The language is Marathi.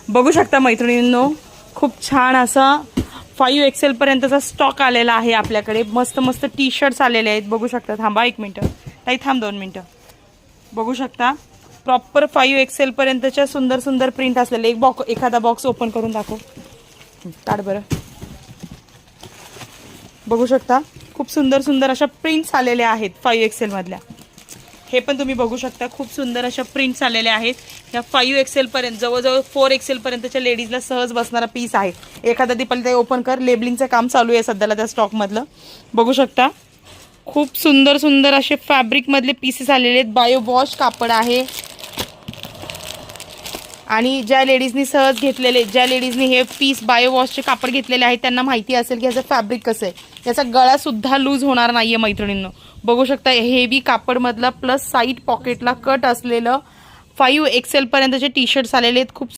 बघू शकता मैत्रिणींनो, खूप छान असा 5 XL पर्यंतचा स्टॉक आलेला आहे आपल्याकडे। मस्त मस्त टी शर्ट्स आलेले आहेत, बघू शकता। थांबा 1 मिनिट ताई, थांब 2 मिनिटं। बघू शकता प्रॉपर 5 XL पर्यंतच्या सुंदर सुंदर प्रिंट असलेले एखादा बॉक्स ओपन करून दाखव, काढ बरं। बघू शकता खूप सुंदर सुंदर अशा प्रिंट्स आलेल्या आहेत 5 XL मधल्या। हे पण तुम्ही बघू शकता, खूप सुंदर अशा प्रिंट्स आलेल्या आहेत या 5 XL पर्यंत। जवळजवळ 4 XL पर्यंतच्या लेडीजला सहज बसणारा पीस आहे। एखादा दीपाली ते ओपन कर, लेबलिंगचं काम चालू आहे सध्याला त्या स्टॉक मधलं। बघू शकता खूप सुंदर सुंदर असे फॅब्रिक मधले पीसेस आलेले आहेत। बायो वॉश कापड आहे आणि ज्या लेडीजनी सहज घेतलेले, ज्या लेडीजनी हे पीस बायो वॉशचे कापड घेतलेले आहेत त्यांना माहिती असेल की याचं फॅब्रिक कसं आहे। याचा गळा सुद्धा लूज होणार नाहीये मैत्रिणींनो। बघू शकता हेवी कापड मधला प्लस साईड पॉकेटला कट असलेलं 5 XL पर्यंतचे टी शर्ट्स आलेले आहेत। खूप